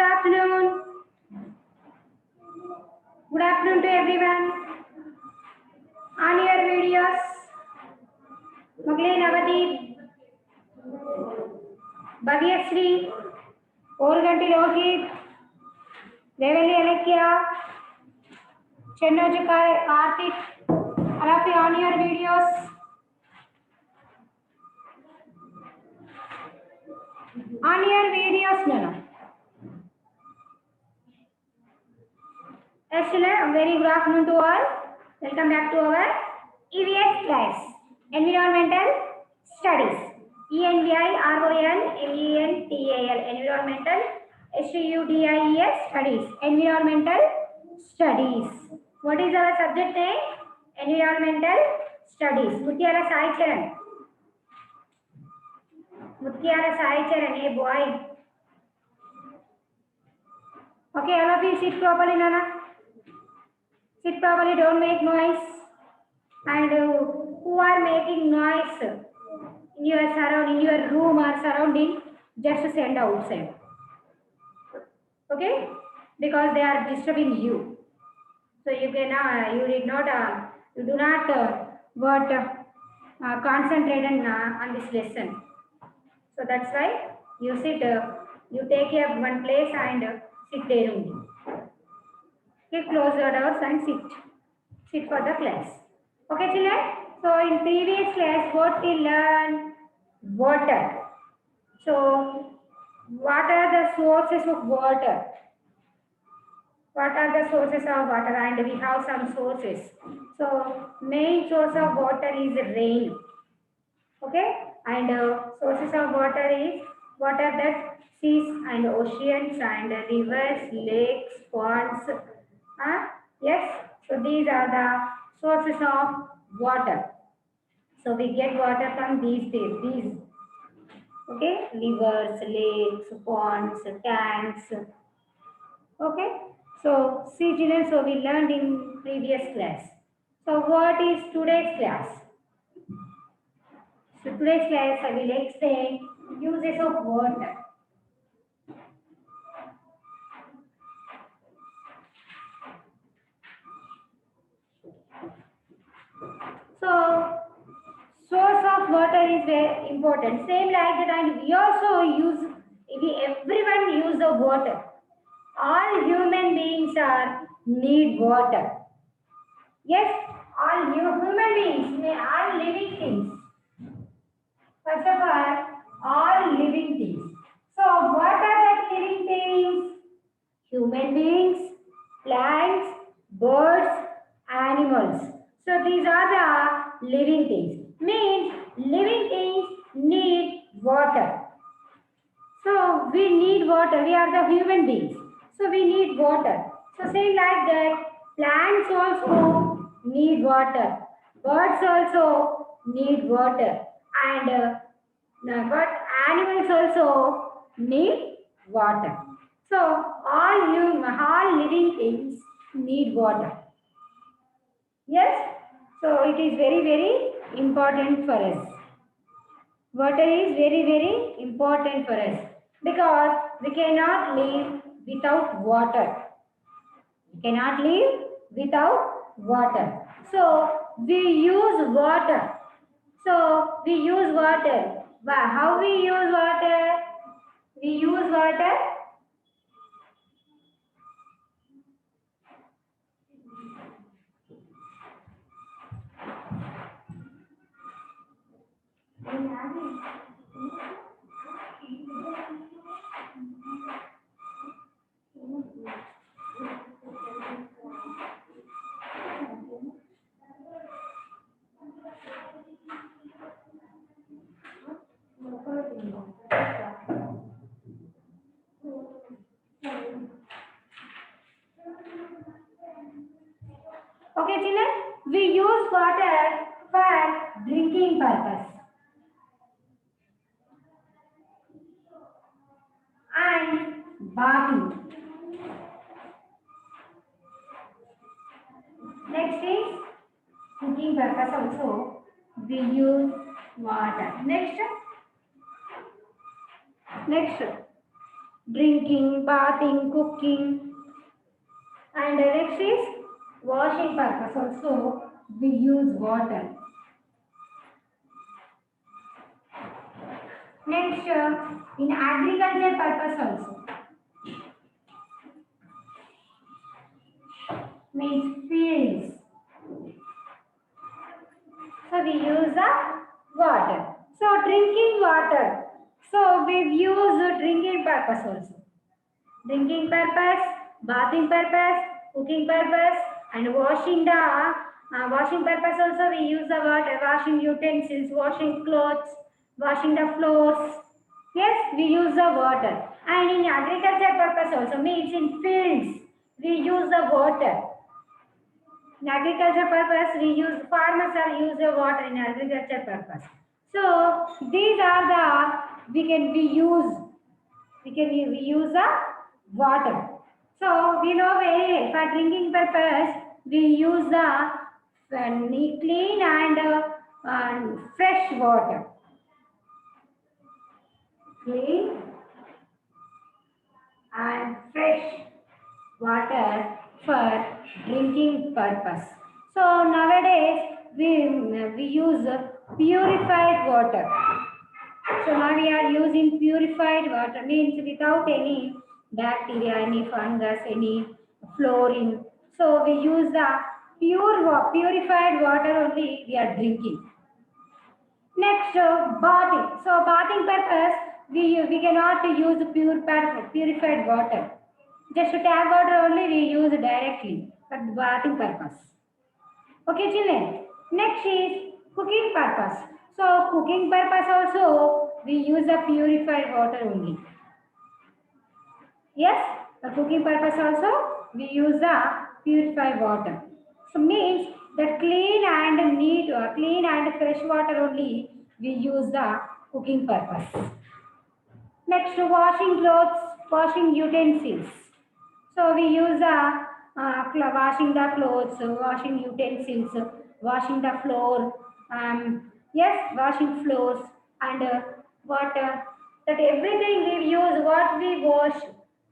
afternoon. Good afternoon to everyone. On your videos, Mugle Navadeep, Bhagyasri, Organti Rohit, Revelli Alekya, Chennojukai, Karthik, all of you on your videos. On your videos, no. Excellent. Very good afternoon to all. Welcome back to our EVS class, Environmental Studies. ENVIRONMENTAL, Environmental STUDIES Studies, Environmental Studies. What is our subject name? Environmental Studies. Muttiala Sai Charan, a boy. Okay, all of you sit properly, Nana. Sit properly, don't make noise. And who are making noise in your surrounding, in your room or surrounding, just send outside. Okay? Because they are disturbing you. So you cannot, you do not concentrate on this lesson. So that's why you sit, you take one place and sit there only. Okay, close the doors and sit for the class. Okay, children? So in previous class, what we learned? Water. So what are the sources of water? What are the sources of water? And we have some sources. So main source of water is rain. Okay, and sources of water is water that seas and oceans and rivers, lakes, ponds. Yes, so these are the sources of water. So we get water from these. Okay, rivers, lakes, ponds, tanks. Okay, so see children, so we learned in previous class. So what is today's class? So today's class I will explain uses of water. So source of water is very important. Same like that, and we also everyone use the water. All human beings need water. Yes, all human beings, all living things. First of all living things. So what are the living things? Human beings, plants, birds, animals. So these are the living things. Means living things need water. So we need water. We are the human beings. So we need water. So same like that, plants also need water. Birds also need water. And but animals also need water. So all living things need water. Yes. So it is very, very important for us. Water is very, very important for us because we cannot live without water. We cannot live without water. So we use water. So we use water. How we use water? We use water. Okay, children, we use water for drinking purpose and bathing. Next is cooking purpose also we use water. Next drinking, bathing, cooking, and next is washing purpose. Also, we use water. Next, in agriculture purpose also, means fields. So we use the water. So drinking water. So we've used drinking purpose also. Drinking purpose, bathing purpose, cooking purpose, and washing purpose also we use the water, washing utensils, washing clothes, washing the floors. Yes, we use the water. And in agriculture purpose also means in fields we use the water. In agriculture purpose, we use farmers are use the water in agriculture purpose. So these are the we use the water. So we know very well for drinking purpose we use the clean and fresh water. Clean and fresh water for drinking purpose. So nowadays we use purified water. So now we are using purified water means without any bacteria, any fungus, any fluorine. So we use the purified water only we are drinking. Next, bathing. So bathing purpose, we cannot use purified water. Just tap water only we use directly for bathing purpose. Okay, children. Next is cooking purpose. So cooking purpose also we use the purified water only. Yes, for cooking purpose also we use the purified water. So means that clean and fresh water only we use the cooking purpose. Next, washing clothes, washing utensils. So we use washing the clothes, washing utensils, washing the floor. Yes, washing floors and water. That everything we use, what we wash.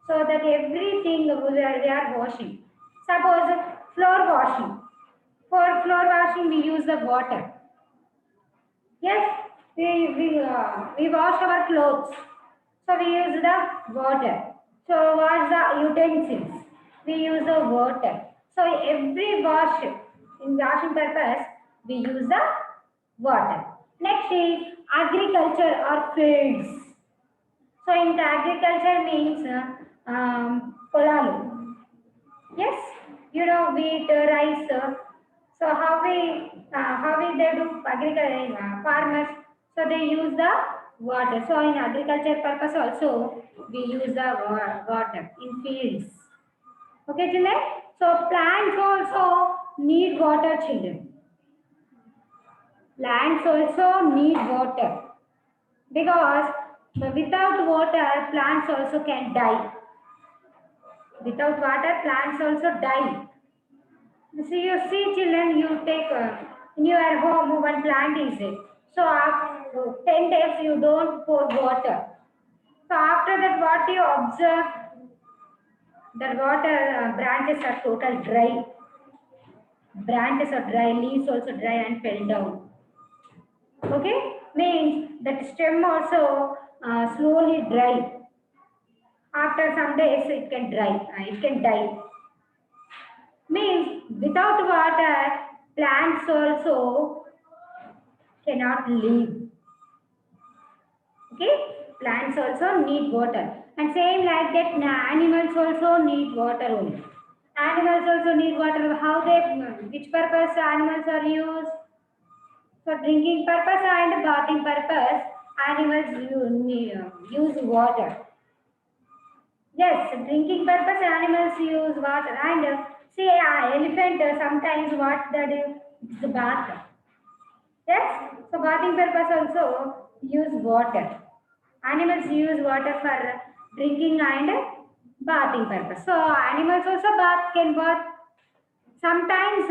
So that everything we are washing. Suppose floor washing. For floor washing, we use the water. Yes, we wash our clothes. So we use the water. So wash the utensils. We use the water. So every wash in washing purpose we use the water. Next is agriculture or fields. So in the agriculture means polalu. Yes, you know wheat, rice. So how we they do agriculture farmers? So they use the water. So in agriculture purpose also we use the water in fields. Okay, children. So plants also need water, children. Plants also need water because without water plants also can die. Without water plants also die. You see, children, you take in your home one plant is it. So after 10 days you don't pour water. So after that, what you observe, the water branches are total dry. Branches are dry, leaves also dry and fell down. Okay, means that stem also slowly dry. After some days it can dry, it can die. Means without water, plants also cannot live. Okay, plants also need water, and same like that, animals also need water only. Animals also need water. How they, which purpose animals are used? For drinking purpose and bathing purpose, animals use water. Yes, drinking purpose animals use water and see elephant sometimes what they do is the bath. Yes, so bathing purpose also use water. Animals use water for drinking and bathing purpose. So animals also can bath sometimes,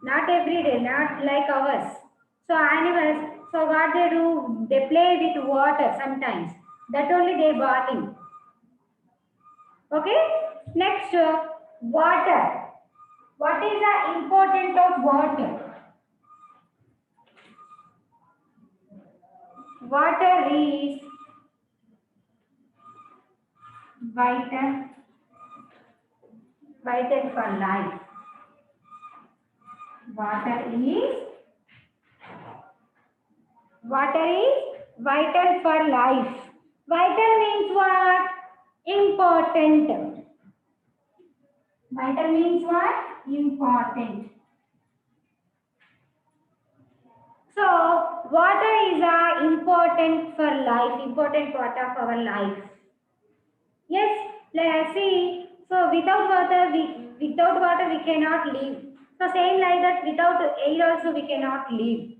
not every day, not like ours. So animals, so what they do, they play with water sometimes. That only they bathing. Okay. Next, water. What is the importance of water? Water is vital, vital for life. Water is Water is vital for life. Vital means what? Important. Vital means what? Important. So, water is important for life, important part of our life. Yes, let's see. So, without water, we cannot live. So, same like that, without air also, we cannot live.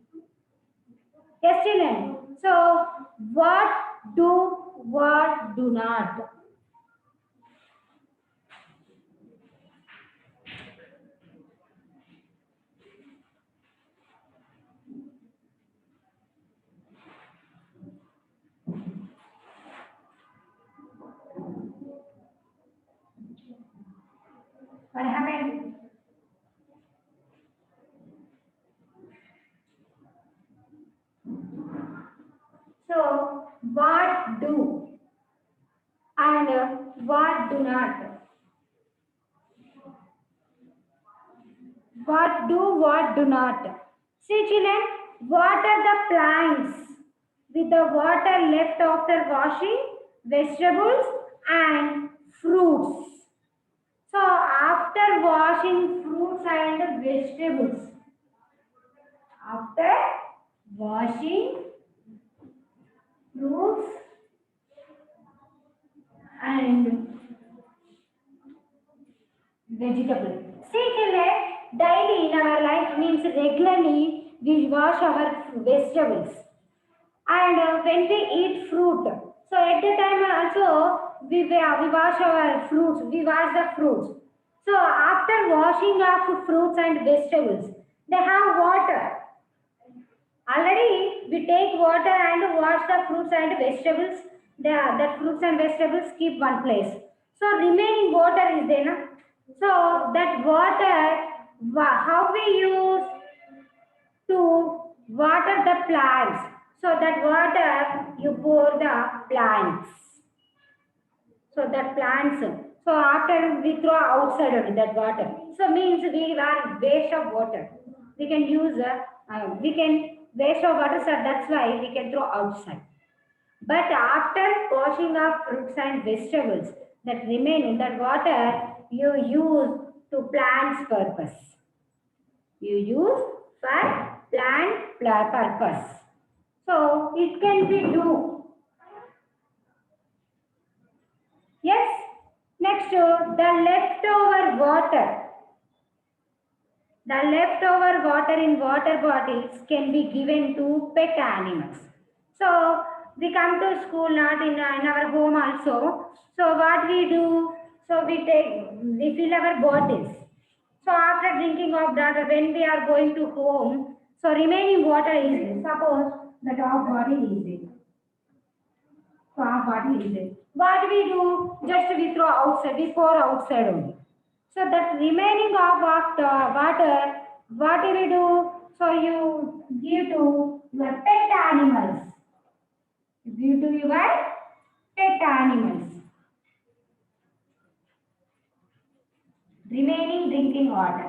Yes, children. So, what do not? What happened? So, what do and what do not? What do not? See, children, water the plants with the water left after washing vegetables and fruits. So, after washing fruits and vegetables, after washing fruits and vegetable. See, children, daily in our life means regularly we wash our vegetables and when we eat fruit. So at the time also we wash our fruits, we wash the fruits. So after washing of fruits and vegetables, they have water. Already we take water and wash the fruits and vegetables. That fruits and vegetables keep one place. So remaining water is there. Na? So that water, how we use to water the plants. So that water you pour the plants. So that plants. So after we throw outside of that water. So means we are waste of water. We can use we can waste of water. So that's why we can throw outside. But after washing of fruits and vegetables that remain in that water, you use to plants purpose. You use for plant purpose. So it can be do. Yes. Next, the leftover water. The leftover water in water bottles can be given to pet animals. So we come to school, not in our home also. So what we do? So we fill our bottles. So after drinking of that, when we are going to home, so remaining water is there. Suppose that our body is there. So our body is there. What we do? Just we throw outside, we pour outside only. So that remaining of water, what do we do? So you give to your pet animals. You give to your pet animals. Remaining drinking water.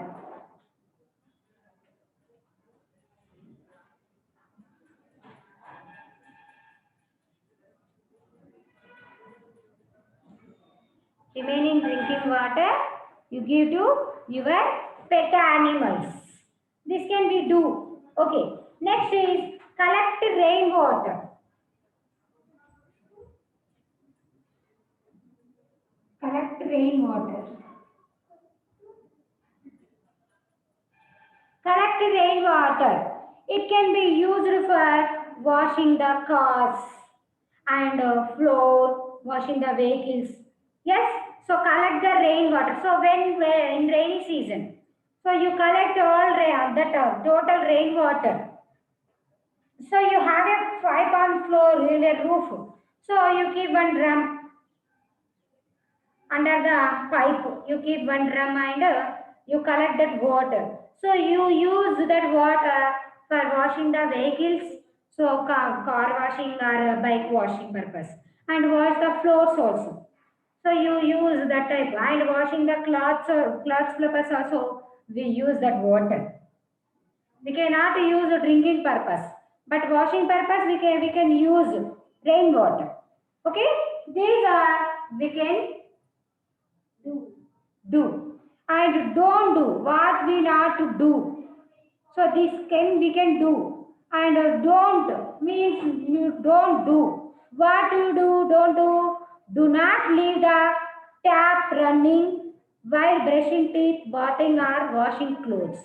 Remaining drinking water you give to your pet animals. This can be do. Okay. Next is collect rainwater. Collect rainwater. Collect rainwater. It can be used for washing the cars and floor, washing the vehicles. Yes, so collect the rainwater. So when in rainy season, so you collect all that total rainwater. So you have a pipe on floor in a roof. So you keep one drum under the pipe. You keep one drum and you collect that water. So you use that water for washing the vehicles, so car washing or bike washing purpose, and wash the floors also. So you use that type, and washing the clothes or clothes purpose also we use that water. We cannot use drinking purpose, but washing purpose we can use rainwater. Okay, these are we can do and don't do what we not to do. So this can we can do and don't means you don't do. What you do, don't do. Do not leave the tap running while brushing teeth, bathing or washing clothes.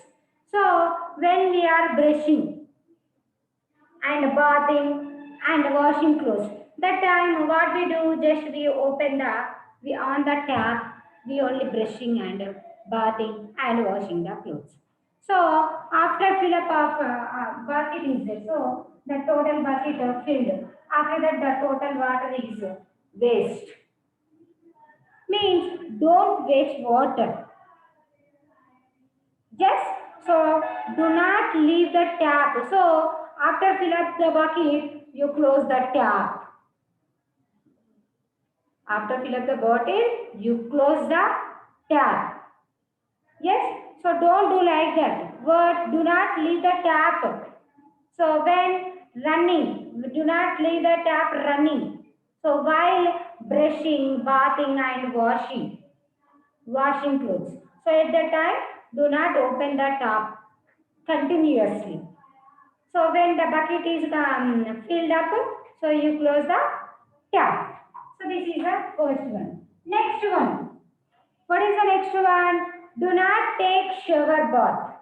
So when we are brushing and bathing and washing clothes, that time what we do, just we open the, we on the tap, we only brushing and bathing and washing the clothes. So after fill up of bucket is there, so the total bucket filled. After that the total water is waste. Means don't waste water. Just so do not leave the tap. So after fill up the bucket, you close the tap. After fill up the bottle, you close the tap. Yes. So don't do like that. But do not leave the tap. So when running, do not leave the tap running. So while brushing, bathing and washing clothes. So at that time, do not open the tap continuously. So when the bucket is filled up, so you close the tap. So this is the first one. Next one. What is the next one? Do not take shower bath.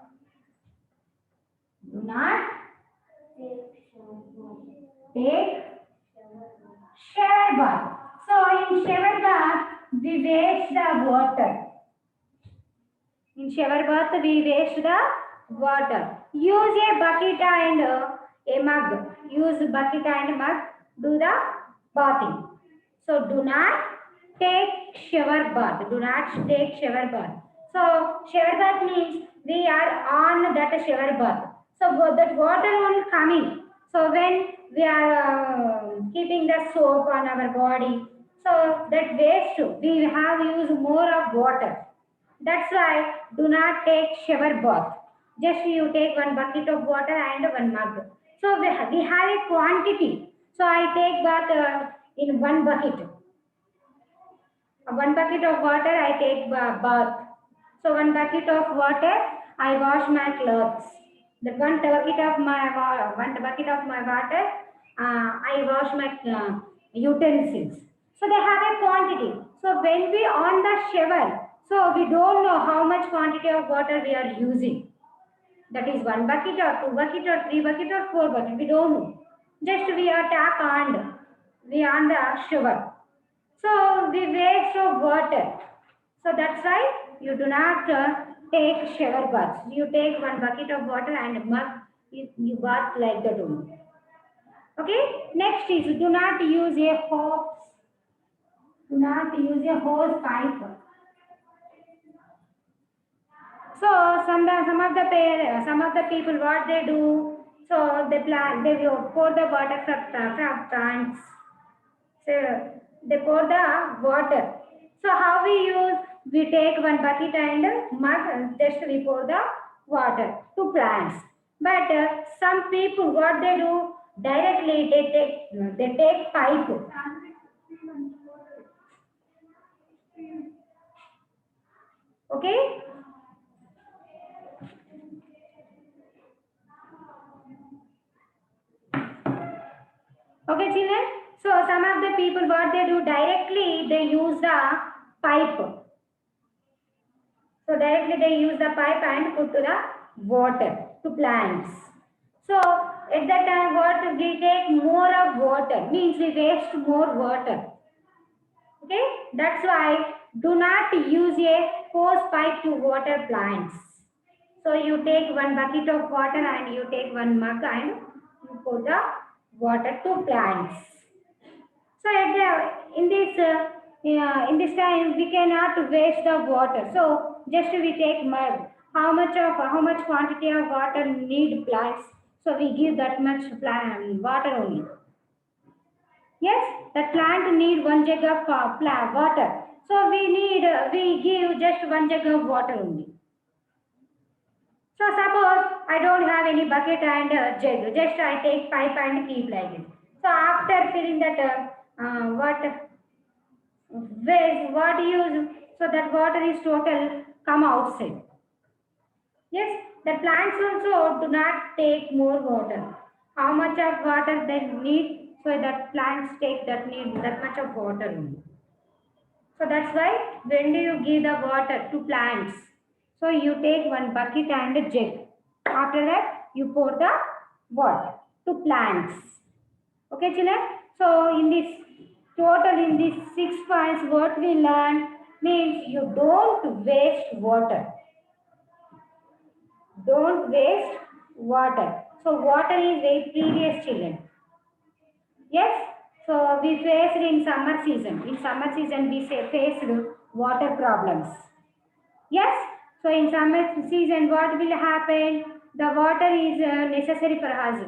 Do not take shower bath. So in shower bath, we waste the water. In shower bath, we waste the water. Use a bucket and a mug. Use bucket and mug. Do the bathing. So do not take shower bath. Do not take shower bath. So shower bath means we are on that shower bath. So that water will coming. So when we are keeping the soap on our body, so that waste we have used more of water. That's why do not take shower bath. Just you take one bucket of water and one mug. So we have a quantity. So I take bath in one bucket. One bucket of water I take bath. So one bucket of water I wash my clothes. The one bucket of my water I wash my utensils. So they have a quantity. So when we on the shower, so we don't know how much quantity of water we are using. That is one bucket or two bucket or three bucket or four bucket. We don't know. Just we are tap on. We on the shower. So we waste of water. So that's why you do not take shower baths. You take one bucket of water and mug. You bath like that only. Okay. Next is do not use a hose. Do not use a hose pipe. So some of the people what they do. So they will pour the water from plants. So they pour the water. So how we use? We take one bucket and mug, just we pour the water to plants. But some people, what they do? Directly they take pipe. Okay. Okay, children. So some of the people, what they do? Directly they use the pipe. So directly they use the pipe and put to the water to plants. So at that time what we take more of water, means we waste more water. Okay, that's why do not use a hose pipe to water plants. So you take one bucket of water and you take one mug and you pour the water to plants. So in this yeah, in this time we cannot waste the water. So just we take mud. How much quantity of water need plants? So we give that much plant water only. Yes, the plant need 1 jug of plant water. So we give just 1 jug of water only. So suppose I don't have any bucket and jug, just I take pipe and keep like this. So after filling that what waste, what use? So that water is total come outside. Yes, the plants also do not take more water. How much of water they need? So that plants take that need that much of water only. So that's why when do you give the water to plants? So you take one bucket and a jug. After that, you pour the water to plants. Okay, children? So in this total in these 6 points, what we learn means you don't waste water. Don't waste water. So water is very precious, children. Yes. So we faced in summer season. In summer season, we faced water problems. Yes. So in summer season, what will happen? The water is necessary for us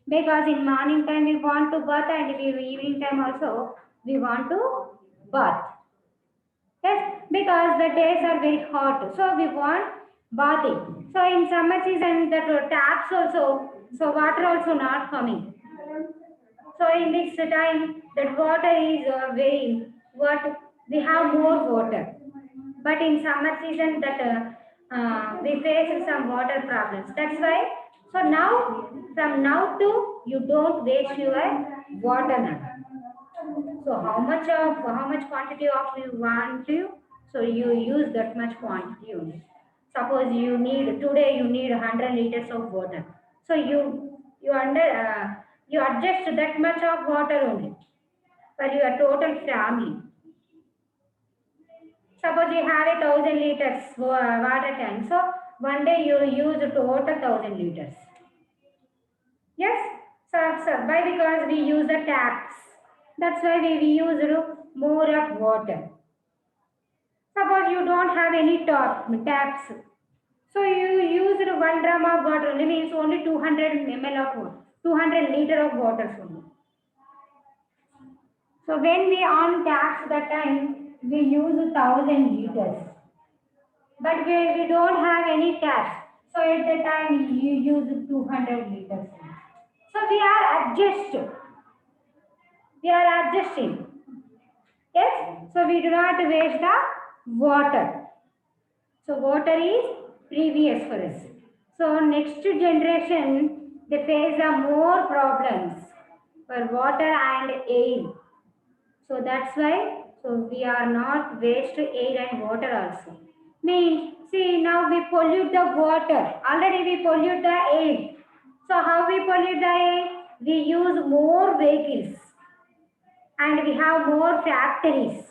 because in morning time we want to bath and we evening time also we want to bath. Yes, because the days are very hot, so we want bathing. So in summer season, the taps also, so water also not coming. So in this time, that water is very what we have more water. But in summer season, that we face some water problems. That's why. So now, from now to, you don't waste your water now. So how much quantity of you want to? So you use that much quantity only. Suppose you need today you need 100 liters of water. So you adjust that much of water only for your total family. Suppose you have 1,000 liters water tank. So one day you use total 1,000 liters. Yes. So why? Because we use the taps. That's why we use more of water. Suppose you don't have any taps. So you use 1 drum of water only means only 200 ml of water, 200 liter of water only. So when we on taps that time we use 1,000 liters. But we don't have any taps. So at the time you use 200 liters. So we are adjusting. Yes. So we do not waste the water. So water is previous for us. So next generation they face the more problems for water and air. So that's why so we are not waste air and water also. Means see now we pollute the water. Already we pollute the air. So how we pollute the air? We use more vehicles and we have more factories.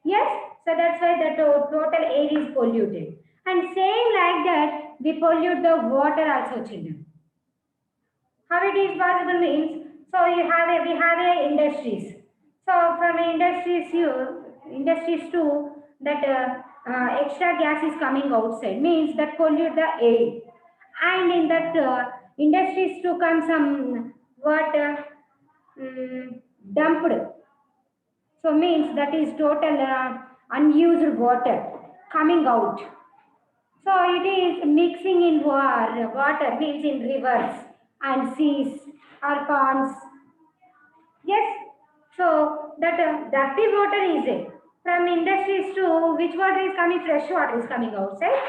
Yes, so that's why the total air is polluted. And same like that, we pollute the water also, children. How it is possible means, so we have a industries. So from industries too, that extra gas is coming outside means that pollute the air. And in that industries to come some what dumped, so means that is total unused water coming out. So it is mixing in water means in rivers and seas or ponds. Yes. So that dirty water is it. From industries to which water is coming? Fresh water is coming outside.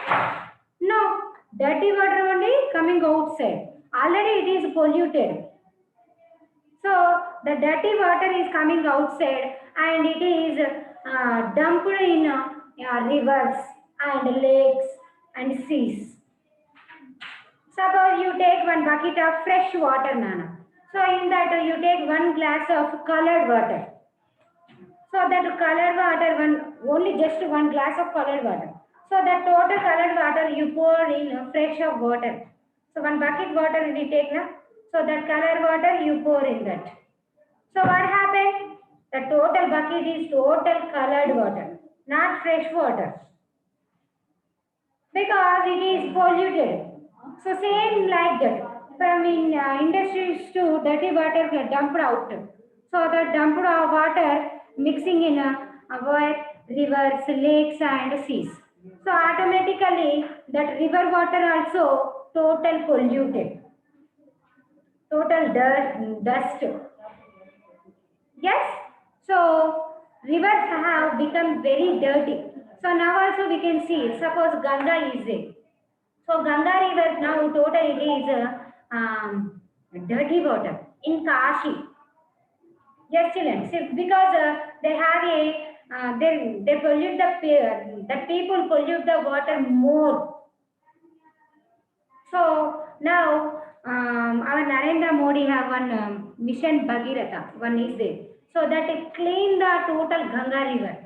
No, dirty water only coming outside. Already it is polluted. So the dirty water is coming outside and it is dumped in rivers and lakes and seas. Suppose you take one bucket of fresh water, Nana. So in that you take one glass of colored water. So that colored water, only just one glass of colored water. So that total colored water you pour in fresh of water. So one bucket water you take now. So that colored water you pour in that. So what happened? The total bucket is total colored water, not fresh water, because it is polluted. So same like that. From industries to dirty water get dumped out. So the dumped water mixing in rivers, lakes and seas. So automatically that river water also total polluted, total dirt, dust. Yes. So rivers have become very dirty. So now also we can see, suppose Ganga is there. So Ganga river now total it is dirty water in Kashi. Yes, children. See, because they have a they pollute the people pollute the water more. So now our Narendra Modi have one mission Bhagirath. One is there. So that it clean the total Ganga river.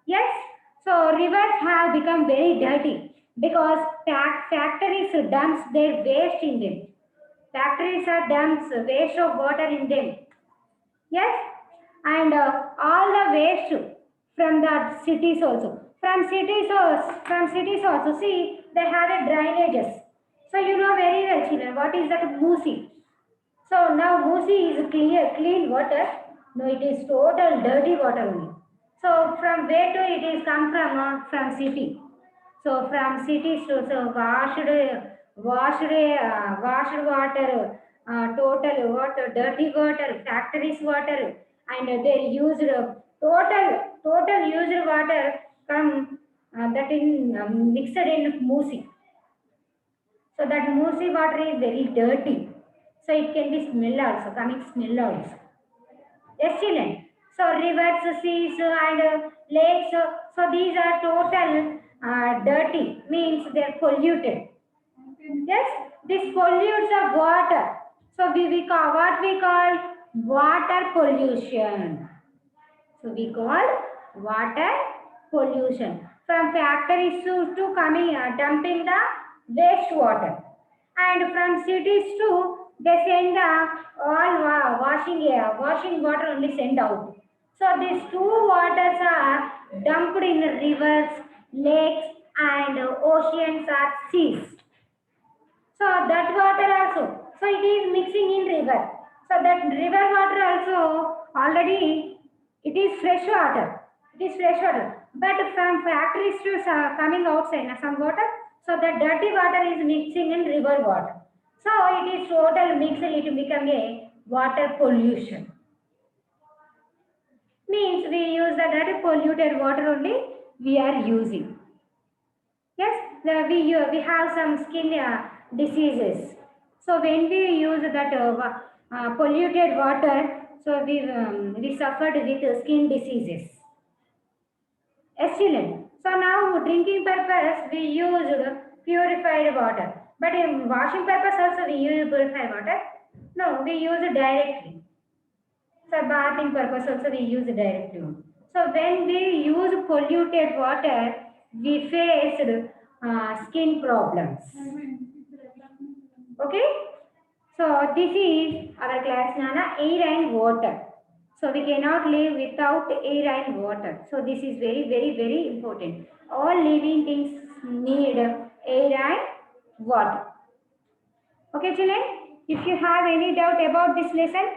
Yes, so rivers have become very dirty because factories dumps their waste in them. Factories are dumps waste of water in them. Yes, and all the waste from the cities also. From cities also. See, they have a drainages. So you know very well, children, what is that Musi? So now Musi is clean water. No, it is total dirty water only. So from where to it is come from city. So from cities to so washed water, total water, dirty water, factories water, and they used total used water from that in mixed in Musi. So that Musi water is very dirty. So it can be smell also, coming smell also. Yes, children. So rivers, seas, and lakes. So these are total dirty. Means they are polluted. Yes, this pollutes the water. So we call what we call water pollution. So we call water pollution. From factories to coming dumping the wastewater, and from cities to they send the washing water only send out. So these two waters are dumped in rivers, lakes, and oceans or seas. So that water also, so it is mixing in river. So that river water also already it is fresh water. It is fresh water. But from factories to coming outside some water, so the dirty water is mixing in river water. So it is total mixed, it become a water pollution. Means we use the dirty polluted water only we are using. Yes, we have some skin diseases. So when we use that polluted water, so we suffered with skin diseases. Excellent. So now drinking purpose we used purified water. But in washing purpose also we use purified water. No, we use it directly. For bathing purpose also we use it directly. So when we use polluted water, we faced skin problems. Okay. So this is our class Nana, air and water. So we cannot live without air and water. So this is very, very, very important. All living things need air and water. Okay, children. If you have any doubt about this lesson,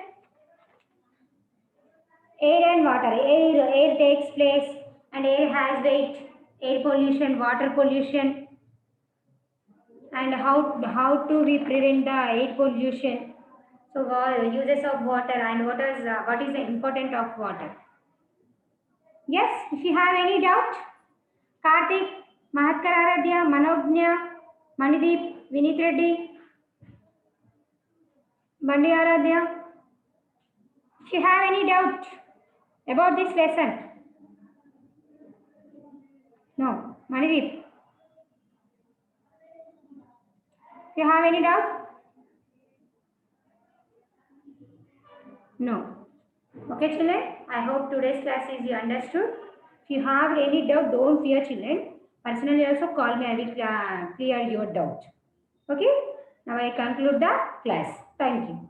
air and water. Air takes place and air has weight. Air pollution, water pollution, and how to we prevent the air pollution. So uses of water and what is the importance of water. Yes, if you have any doubt, Karthik, Mahatkar Aradhya, Manognya, Manideep, Vinit Reddy, Bandi Aradhya. If you have any doubt about this lesson, no, Manideep. If you have any doubt, no. Okay, children. I hope today's class is you understood. If you have any doubt, don't fear, children. Personally, also call me. I will clear your doubt. Okay. Now I conclude the class. Thank you.